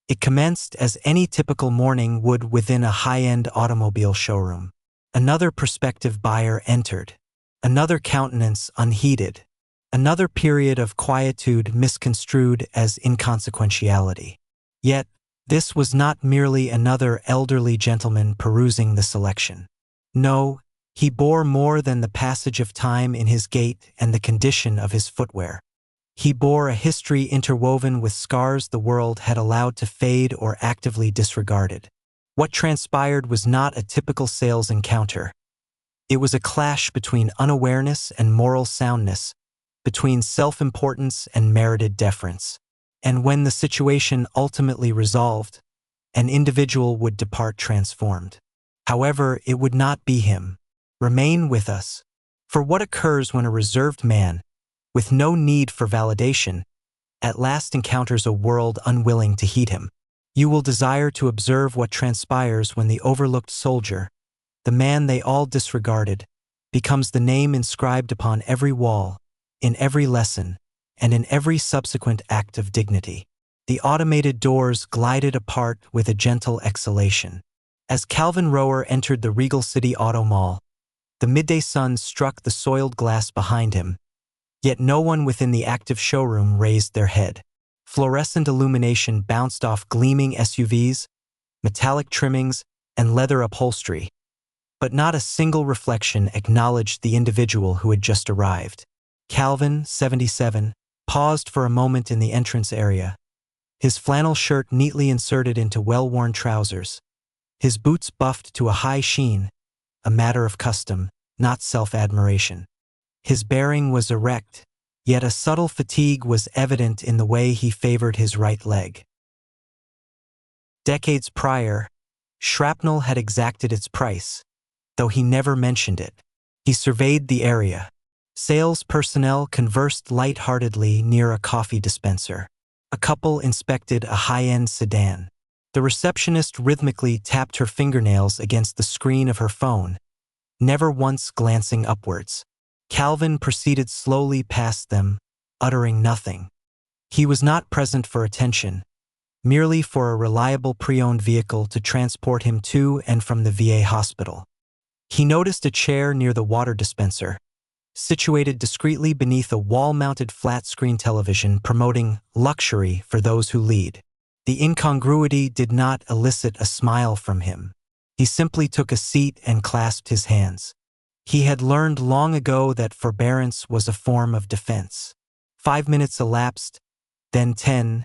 It commenced as any typical morning would within a high-end automobile showroom. Another prospective buyer entered. Another countenance unheeded. Another period of quietude misconstrued as inconsequentiality. Yet, this was not merely another elderly gentleman perusing the selection. No, he bore more than the passage of time in his gait and the condition of his footwear. He bore a history interwoven with scars the world had allowed to fade or actively disregarded. What transpired was not a typical sales encounter. It was a clash between unawareness and moral soundness, between self-importance and merited deference. And when the situation ultimately resolved, an individual would depart transformed. However, it would not be him. Remain with us. For what occurs when a reserved man, with no need for validation, at last encounters a world unwilling to heed him? You will desire to observe what transpires when the overlooked soldier, the man they all disregarded, becomes the name inscribed upon every wall, in every lesson, and in every subsequent act of dignity. The automated doors glided apart with a gentle exhalation. As Calvin Rower entered the Regal City Auto Mall, the midday sun struck the soiled glass behind him, yet no one within the active showroom raised their head. Fluorescent illumination bounced off gleaming SUVs, metallic trimmings, and leather upholstery, but not a single reflection acknowledged the individual who had just arrived. Calvin, 77, paused for a moment in the entrance area, his flannel shirt neatly inserted into well-worn trousers, his boots buffed to a high sheen, a matter of custom, not self-admiration. His bearing was erect, yet a subtle fatigue was evident in the way he favored his right leg. Decades prior, shrapnel had exacted its price, though he never mentioned it. He surveyed the area. Sales personnel conversed light-heartedly near a coffee dispenser. A couple inspected a high-end sedan. The receptionist rhythmically tapped her fingernails against the screen of her phone, never once glancing upwards. Calvin proceeded slowly past them, uttering nothing. He was not present for attention, merely for a reliable pre-owned vehicle to transport him to and from the VA hospital. He noticed a chair near the water dispenser, situated discreetly beneath a wall-mounted flat-screen television promoting luxury for those who lead. The incongruity did not elicit a smile from him. He simply took a seat and clasped his hands. He had learned long ago that forbearance was a form of defense. 5 minutes elapsed, then 10,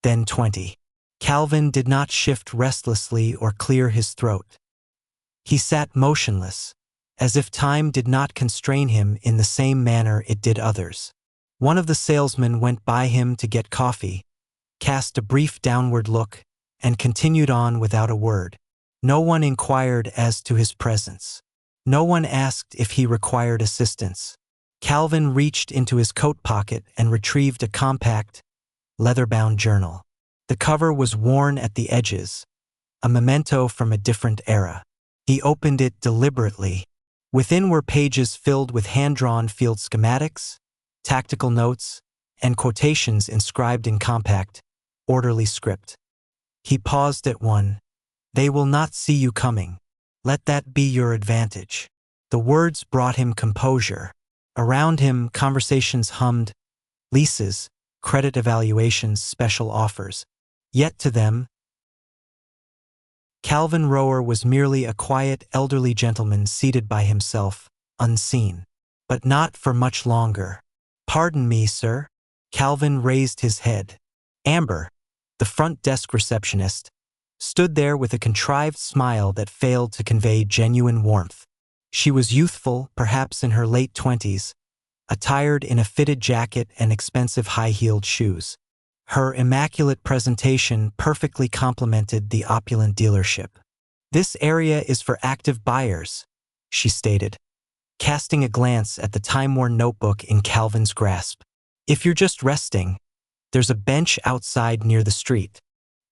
then 20. Calvin did not shift restlessly or clear his throat. He sat motionless, as if time did not constrain him in the same manner it did others. One of the salesmen went by him to get coffee, cast a brief downward look, and continued on without a word. No one inquired as to his presence. No one asked if he required assistance. Calvin reached into his coat pocket and retrieved a compact, leather-bound journal. The cover was worn at the edges, a memento from a different era. He opened it deliberately. Within were pages filled with hand-drawn field schematics, tactical notes, and quotations inscribed in compact, orderly script. He paused at one. "They will not see you coming. Let that be your advantage." The words brought him composure. Around him, conversations hummed, leases, credit evaluations, special offers. Yet to them, Calvin Rower was merely a quiet, elderly gentleman seated by himself, unseen. But not for much longer. "Pardon me, sir." Calvin raised his head. Amber, the front desk receptionist, stood there with a contrived smile that failed to convey genuine warmth. She was youthful, perhaps in her late 20s, attired in a fitted jacket and expensive high-heeled shoes. Her immaculate presentation perfectly complemented the opulent dealership. "This area is for active buyers," she stated, casting a glance at the time-worn notebook in Calvin's grasp. "If you're just resting, there's a bench outside near the street."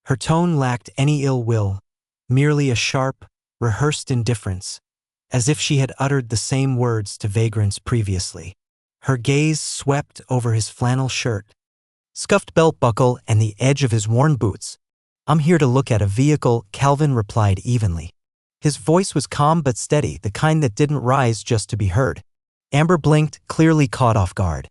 Her tone lacked any ill will, merely a sharp, rehearsed indifference, as if she had uttered the same words to vagrants previously. Her gaze swept over his flannel shirt, scuffed belt buckle, and the edge of his worn boots. I'm here to look at a vehicle, Calvin replied evenly. His voice was calm but steady, the kind that didn't rise just to be heard. Amber blinked, clearly caught off guard.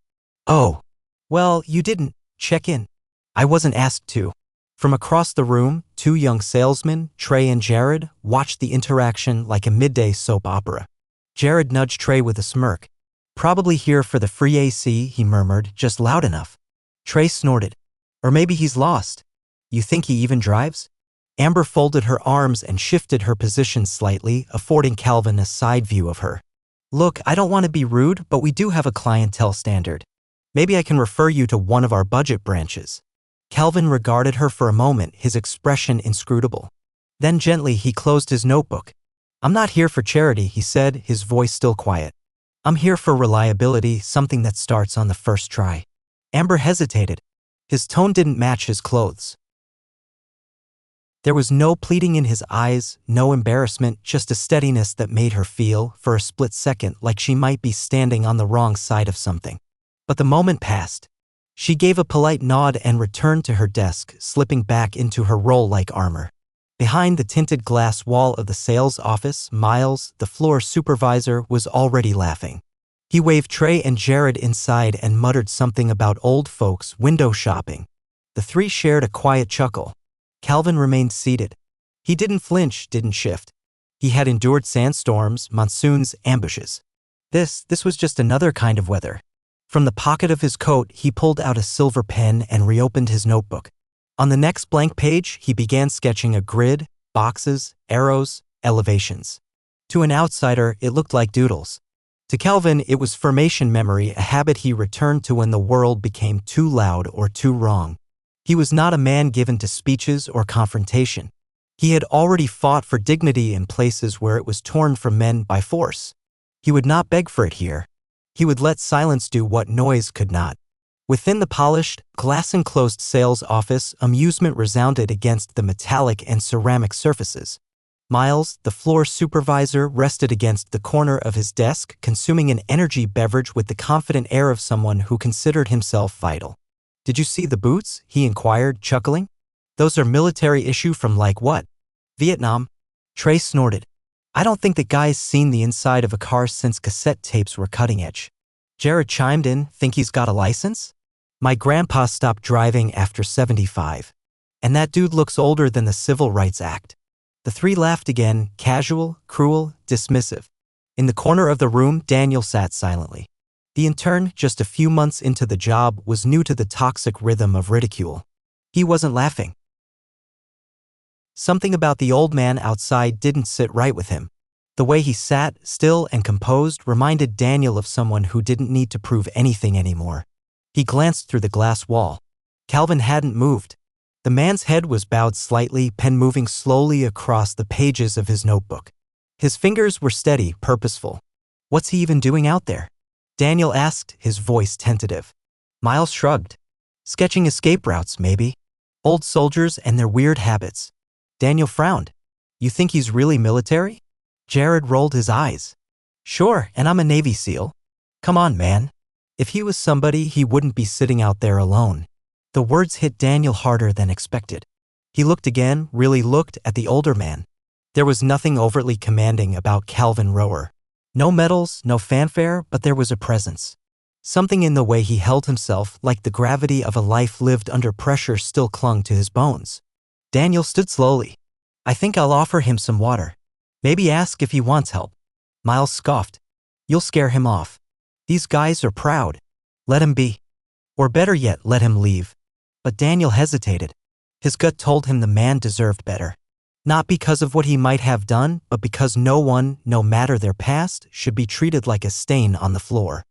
Oh, well, you didn't check in. I wasn't asked to. From across the room, two young salesmen, Trey and Jared, watched the interaction like a midday soap opera. Jared nudged Trey with a smirk. Probably here for the free AC, he murmured, just loud enough. Trey snorted. Or maybe he's lost. You think he even drives? Amber folded her arms and shifted her position slightly, affording Calvin a side view of her. Look, I don't want to be rude, but we do have a clientele standard. Maybe I can refer you to one of our budget branches. Calvin regarded her for a moment, his expression inscrutable. Then gently he closed his notebook. I'm not here for charity, he said, his voice still quiet. I'm here for reliability, something that starts on the first try. Amber hesitated. His tone didn't match his clothes. There was no pleading in his eyes, no embarrassment, just a steadiness that made her feel, for a split second, like she might be standing on the wrong side of something. But the moment passed. She gave a polite nod and returned to her desk, slipping back into her role-like armor. Behind the tinted glass wall of the sales office, Miles, the floor supervisor, was already laughing. He waved Trey and Jared inside and muttered something about old folks window shopping. The three shared a quiet chuckle. Calvin remained seated. He didn't flinch, didn't shift. He had endured sandstorms, monsoons, ambushes. This was just another kind of weather. From the pocket of his coat, he pulled out a silver pen and reopened his notebook. On the next blank page, he began sketching a grid, boxes, arrows, elevations. To an outsider, it looked like doodles. To Calvin, it was formation memory, a habit he returned to when the world became too loud or too wrong. He was not a man given to speeches or confrontation. He had already fought for dignity in places where it was torn from men by force. He would not beg for it here. He would let silence do what noise could not. Within the polished, glass-enclosed sales office, amusement resounded against the metallic and ceramic surfaces. Miles, the floor supervisor, rested against the corner of his desk, consuming an energy beverage with the confident air of someone who considered himself vital. Did you see the boots? He inquired, chuckling. Those are military issue from like what? Vietnam? Trey snorted. I don't think the guy's seen the inside of a car since cassette tapes were cutting edge. Jared chimed in, think he's got a license? My grandpa stopped driving after 75. And that dude looks older than the Civil Rights Act. The three laughed again, casual, cruel, dismissive. In the corner of the room, Daniel sat silently. The intern, just a few months into the job, was new to the toxic rhythm of ridicule. He wasn't laughing. Something about the old man outside didn't sit right with him. The way he sat, still and composed, reminded Daniel of someone who didn't need to prove anything anymore. He glanced through the glass wall. Calvin hadn't moved. The man's head was bowed slightly, pen moving slowly across the pages of his notebook. His fingers were steady, purposeful. What's he even doing out there? Daniel asked, his voice tentative. Miles shrugged. Sketching escape routes, maybe. Old soldiers and their weird habits. Daniel frowned. You think he's really military? Jared rolled his eyes. Sure, and I'm a Navy SEAL. Come on, man. If he was somebody, he wouldn't be sitting out there alone. The words hit Daniel harder than expected. He looked again, really looked, at the older man. There was nothing overtly commanding about Calvin Rower. No medals, no fanfare, but there was a presence. Something in the way he held himself, like the gravity of a life lived under pressure, still clung to his bones. Daniel stood slowly. I think I'll offer him some water. Maybe ask if he wants help. Miles scoffed. You'll scare him off. These guys are proud. Let him be. Or better yet, let him leave. But Daniel hesitated. His gut told him the man deserved better. Not because of what he might have done, but because no one, no matter their past, should be treated like a stain on the floor.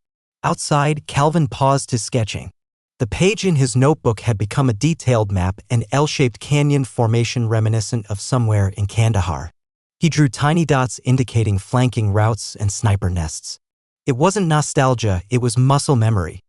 Outside, Calvin paused his sketching. The page in his notebook had become a detailed map, an L-shaped canyon formation reminiscent of somewhere in Kandahar. He drew tiny dots indicating flanking routes and sniper nests. It wasn't nostalgia, it was muscle memory.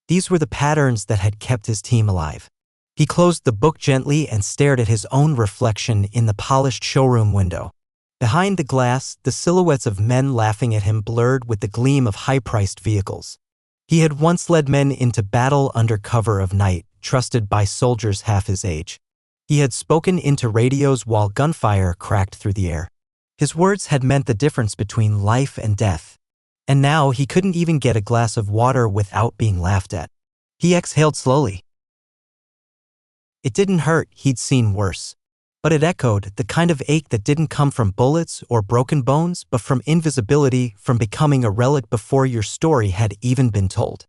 These were the patterns that had kept his team alive. He closed the book gently and stared at his own reflection in the polished showroom window. Behind the glass, the silhouettes of men laughing at him blurred with the gleam of high-priced vehicles. He had once led men into battle under cover of night, trusted by soldiers half his age. He had spoken into radios while gunfire cracked through the air. His words had meant the difference between life and death. And now he couldn't even get a glass of water without being laughed at. He exhaled slowly. It didn't hurt, he'd seen worse. But it echoed, the kind of ache that didn't come from bullets or broken bones, but from invisibility, from becoming a relic before your story had even been told.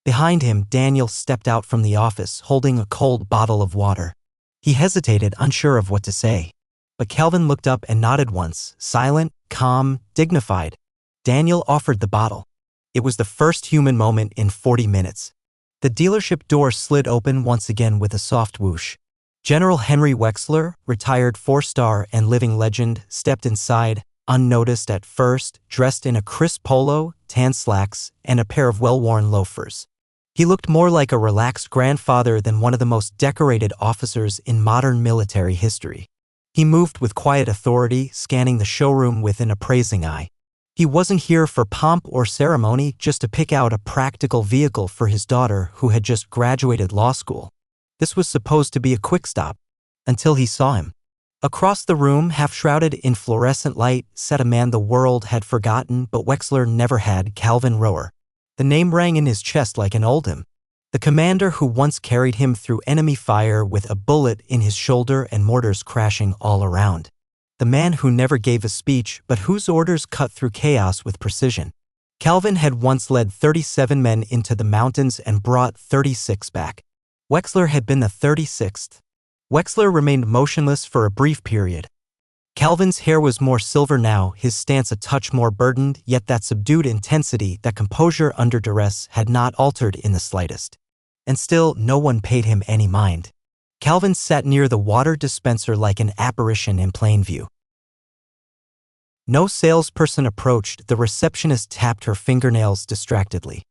Behind him, Daniel stepped out from the office, holding a cold bottle of water. He hesitated, unsure of what to say. But Calvin looked up and nodded once, silent, calm, dignified. Daniel offered the bottle. It was the first human moment in 40 minutes. The dealership door slid open once again with a soft whoosh. General Henry Wexler, retired 4-star and living legend, stepped inside, unnoticed at first, dressed in a crisp polo, tan slacks, and a pair of well-worn loafers. He looked more like a relaxed grandfather than one of the most decorated officers in modern military history. He moved with quiet authority, scanning the showroom with an appraising eye. He wasn't here for pomp or ceremony, just to pick out a practical vehicle for his daughter who had just graduated law school. This was supposed to be a quick stop, until he saw him. Across the room, half-shrouded in fluorescent light, sat a man the world had forgotten but Wexler never had, Calvin Rower. The name rang in his chest like an old hymn. The commander who once carried him through enemy fire with a bullet in his shoulder and mortars crashing all around. The man who never gave a speech but whose orders cut through chaos with precision. Calvin had once led 37 men into the mountains and brought 36 back. Wexler had been the 36th. Wexler remained motionless for a brief period. Calvin's hair was more silver now, his stance a touch more burdened, yet that subdued intensity, that composure under duress, had not altered in the slightest. And still, no one paid him any mind. Calvin sat near the water dispenser like an apparition in plain view. No salesperson approached, the receptionist tapped her fingernails distractedly.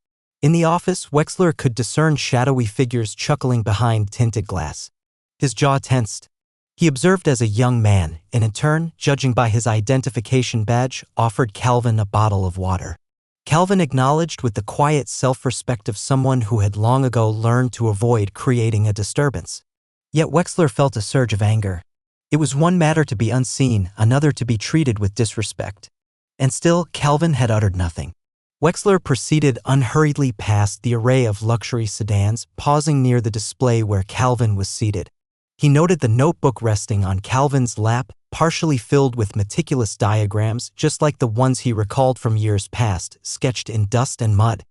In the office, Wexler could discern shadowy figures chuckling behind tinted glass. His jaw tensed. He observed as a young man, and in turn, judging by his identification badge, offered Calvin a bottle of water. Calvin acknowledged with the quiet self-respect of someone who had long ago learned to avoid creating a disturbance. Yet Wexler felt a surge of anger. It was one matter to be unseen, another to be treated with disrespect. And still, Calvin had uttered nothing. Wexler proceeded unhurriedly past the array of luxury sedans, pausing near the display where Calvin was seated. He noted the notebook resting on Calvin's lap, partially filled with meticulous diagrams, just like the ones he recalled from years past, sketched in dust and mud.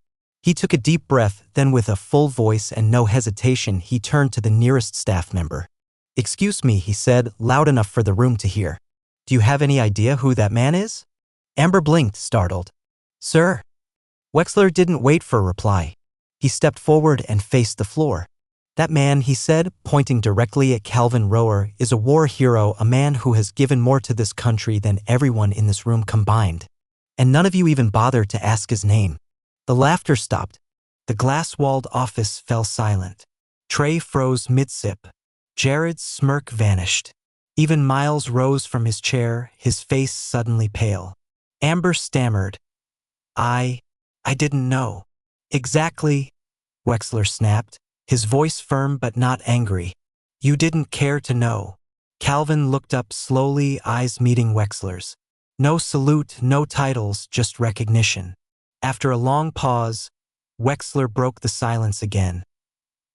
He took a deep breath, then with a full voice and no hesitation, he turned to the nearest staff member. "Excuse me," he said, loud enough for the room to hear. "Do you have any idea who that man is?" Amber blinked, startled. "Sir?" Wexler didn't wait for a reply. He stepped forward and faced the floor. "That man," he said, pointing directly at Calvin Rower, "is a war hero, a man who has given more to this country than everyone in this room combined. And none of you even bothered to ask his name." The laughter stopped. The glass-walled office fell silent. Trey froze mid-sip. Jared's smirk vanished. Even Miles rose from his chair, his face suddenly pale. Amber stammered. I didn't know." "Exactly," Wexler snapped, his voice firm but not angry. "You didn't care to know." Calvin looked up slowly, eyes meeting Wexler's. No salute, no titles, just recognition. After a long pause, Wexler broke the silence again.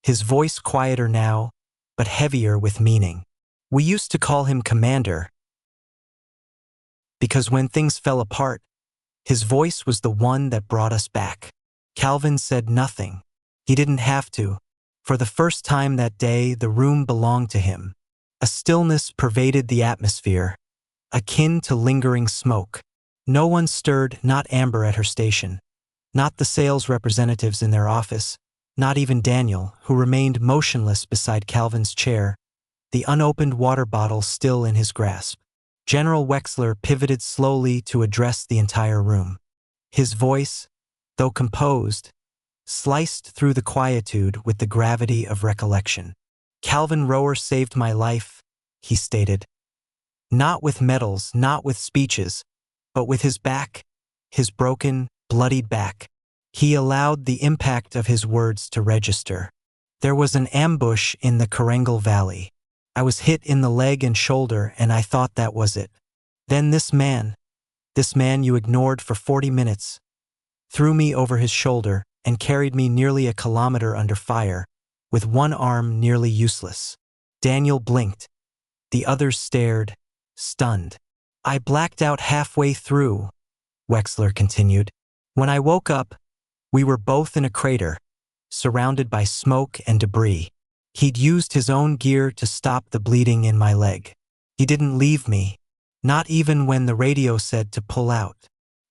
His voice quieter now, but heavier with meaning. "We used to call him Commander, because when things fell apart, his voice was the one that brought us back." Calvin said nothing. He didn't have to. For the first time that day, the room belonged to him. A stillness pervaded the atmosphere, akin to lingering smoke. No one stirred, not Amber at her station, not the sales representatives in their office, not even Daniel, who remained motionless beside Calvin's chair, the unopened water bottle still in his grasp. General Wexler pivoted slowly to address the entire room. His voice, though composed, sliced through the quietude with the gravity of recollection. "Calvin Rower saved my life," he stated. "Not with medals, not with speeches, but with his back, his broken, bloodied back." He allowed the impact of his words to register. "There was an ambush in the Karengal Valley. I was hit in the leg and shoulder, and I thought that was it. Then this man you ignored for 40 minutes, threw me over his shoulder and carried me nearly a kilometer under fire, with one arm nearly useless. Daniel blinked. The others stared, stunned. I blacked out halfway through, Wexler continued. When I woke up, we were both in a crater, surrounded by smoke and debris. He'd used his own gear to stop the bleeding in my leg. He didn't leave me, not even when the radio said to pull out.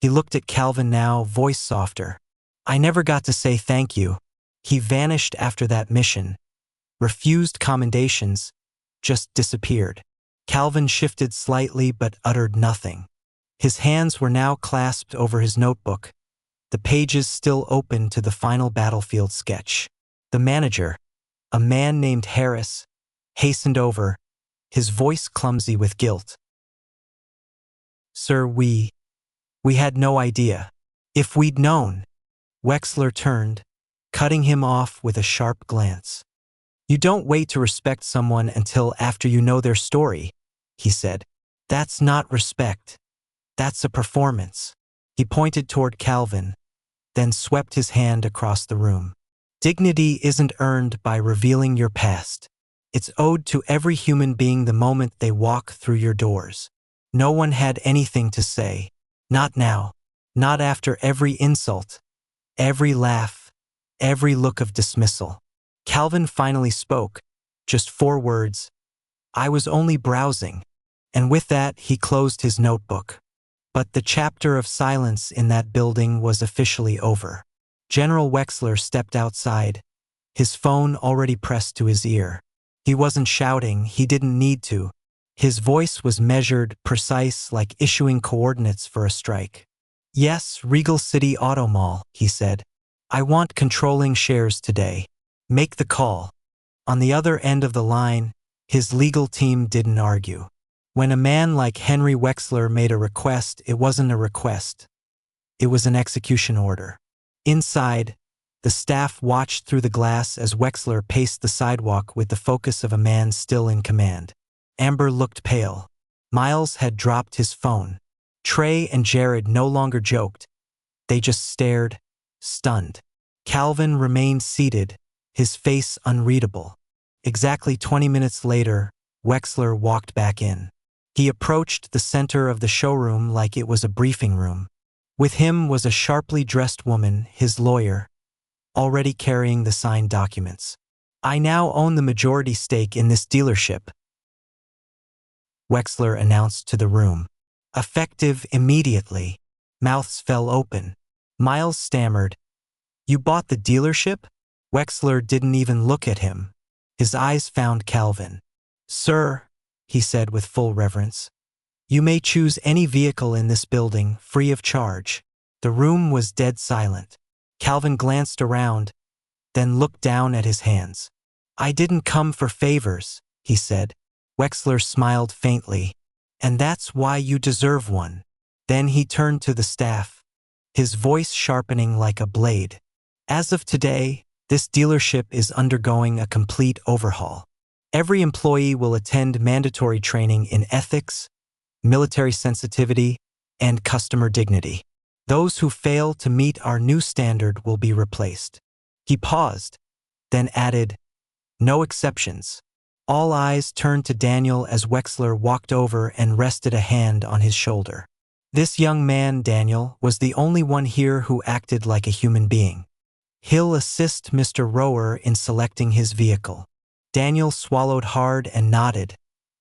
He looked at Calvin now, voice softer. I never got to say thank you. He vanished after that mission, refused commendations, just disappeared. Calvin shifted slightly but uttered nothing. His hands were now clasped over his notebook, the pages still open to the final battlefield sketch. The manager, a man named Harris, hastened over, his voice clumsy with guilt. Sir, we had no idea. If we'd known. Wexler turned, cutting him off with a sharp glance. You don't wait to respect someone until after you know their story, he said. That's not respect. That's a performance. He pointed toward Calvin, then swept his hand across the room. Dignity isn't earned by revealing your past. It's owed to every human being the moment they walk through your doors. No one had anything to say. Not now. Not after every insult, every laugh, every look of dismissal. Calvin finally spoke, just 4 words. I was only browsing. And with that, he closed his notebook. But the chapter of silence in that building was officially over. General Wexler stepped outside, his phone already pressed to his ear. He wasn't shouting, he didn't need to. His voice was measured, precise, like issuing coordinates for a strike. Yes, Regal City Auto Mall, he said. I want controlling shares today. Make the call. On the other end of the line, his legal team didn't argue. When a man like Henry Wexler made a request, it wasn't a request. It was an execution order. Inside, the staff watched through the glass as Wexler paced the sidewalk with the focus of a man still in command. Amber looked pale. Miles had dropped his phone. Trey and Jared no longer joked. They just stared, stunned. Calvin remained seated, his face unreadable. Exactly 20 minutes later, Wexler walked back in. He approached the center of the showroom like it was a briefing room. With him was a sharply dressed woman, his lawyer, already carrying the signed documents. I now own the majority stake in this dealership, Wexler announced to the room. Effective immediately. Mouths fell open. Miles stammered. You bought the dealership? Wexler didn't even look at him. His eyes found Calvin. Sir, he said with full reverence, you may choose any vehicle in this building, free of charge. The room was dead silent. Calvin glanced around, then looked down at his hands. I didn't come for favors, he said. Wexler smiled faintly. And that's why you deserve one. Then he turned to the staff, his voice sharpening like a blade. As of today, this dealership is undergoing a complete overhaul. Every employee will attend mandatory training in ethics, military sensitivity, and customer dignity. Those who fail to meet our new standard will be replaced. He paused, then added, no exceptions. All eyes turned to Daniel as Wexler walked over and rested a hand on his shoulder. This young man, Daniel, was the only one here who acted like a human being. He'll assist Mr. Rower in selecting his vehicle. Daniel swallowed hard and nodded,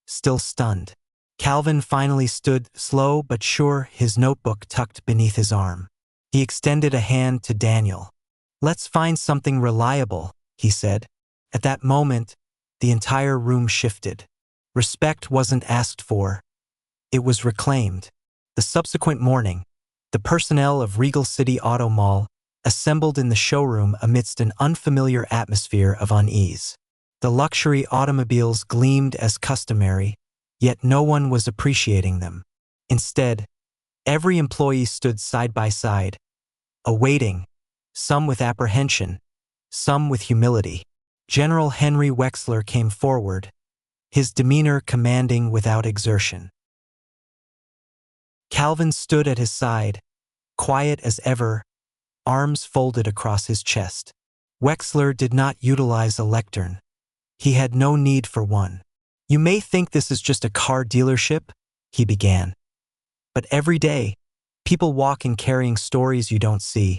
still stunned. Calvin finally stood, slow but sure, his notebook tucked beneath his arm. He extended a hand to Daniel. Let's find something reliable, he said. At that moment, the entire room shifted. Respect wasn't asked for. It was reclaimed. The subsequent morning, the personnel of Regal City Auto Mall assembled in the showroom amidst an unfamiliar atmosphere of unease. The luxury automobiles gleamed as customary, yet no one was appreciating them. Instead, every employee stood side by side, awaiting, some with apprehension, some with humility. General Henry Wexler came forward, his demeanor commanding without exertion. Calvin stood at his side, quiet as ever, arms folded across his chest. Wexler did not utilize a lectern. He had no need for one. "You may think this is just a car dealership," he began. "But every day, people walk in carrying stories you don't see,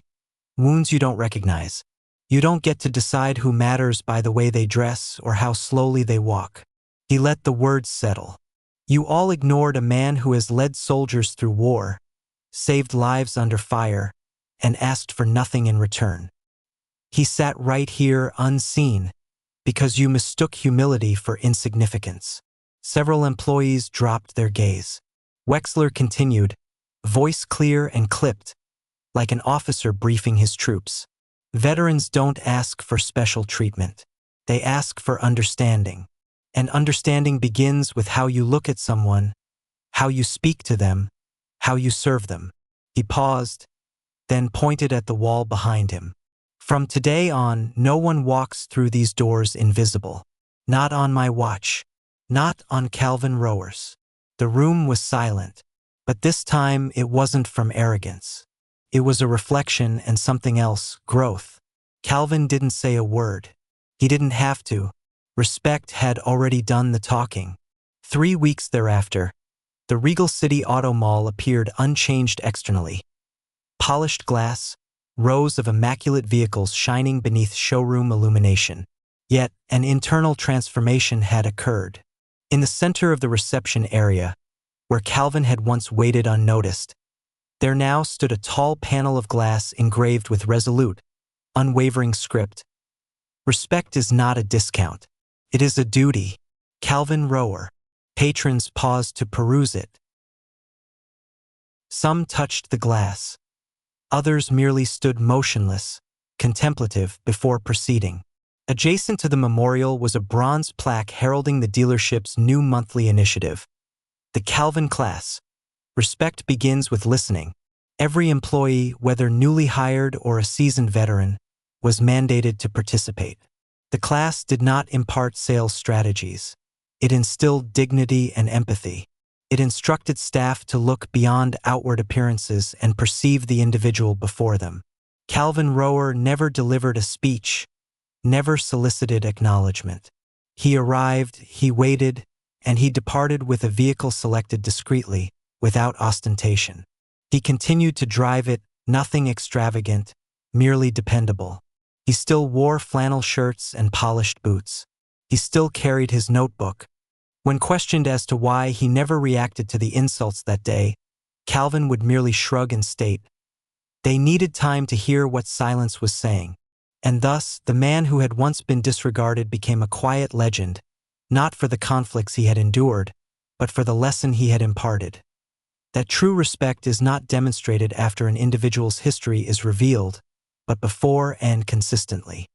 wounds you don't recognize. You don't get to decide who matters by the way they dress or how slowly they walk." He let the words settle. "You all ignored a man who has led soldiers through war, saved lives under fire, and asked for nothing in return. He sat right here unseen because you mistook humility for insignificance." Several employees dropped their gaze. Wexler continued, voice clear and clipped, like an officer briefing his troops. "Veterans don't ask for special treatment. They ask for understanding. And understanding begins with how you look at someone, how you speak to them, how you serve them." He paused, then pointed at the wall behind him. "From today on, no one walks through these doors invisible. Not on my watch. Not on Calvin Rower's." The room was silent, but this time it wasn't from arrogance. It was a reflection and something else, growth. Calvin didn't say a word. He didn't have to. Respect had already done the talking. 3 weeks thereafter, the Regal City Auto Mall appeared unchanged externally. Polished glass, rows of immaculate vehicles shining beneath showroom illumination. Yet, an internal transformation had occurred. In the center of the reception area, where Calvin had once waited unnoticed, there now stood a tall panel of glass engraved with resolute, unwavering script. "Respect is not a discount. It is a duty. Calvin Rower." Patrons paused to peruse it. Some touched the glass. Others merely stood motionless, contemplative, before proceeding. Adjacent to the memorial was a bronze plaque heralding the dealership's new monthly initiative, the Calvin Class. Respect begins with listening. Every employee, whether newly hired or a seasoned veteran, was mandated to participate. The class did not impart sales strategies. It instilled dignity and empathy. It instructed staff to look beyond outward appearances and perceive the individual before them. Calvin Rower never delivered a speech, never solicited acknowledgement. He arrived, he waited, and he departed with a vehicle selected discreetly, without ostentation. He continued to drive it, nothing extravagant, merely dependable. He still wore flannel shirts and polished boots. He still carried his notebook. When questioned as to why he never reacted to the insults that day, Calvin would merely shrug and state, "They needed time to hear what silence was saying." And thus, the man who had once been disregarded became a quiet legend, not for the conflicts he had endured, but for the lesson he had imparted. That true respect is not demonstrated after an individual's history is revealed, but before and consistently.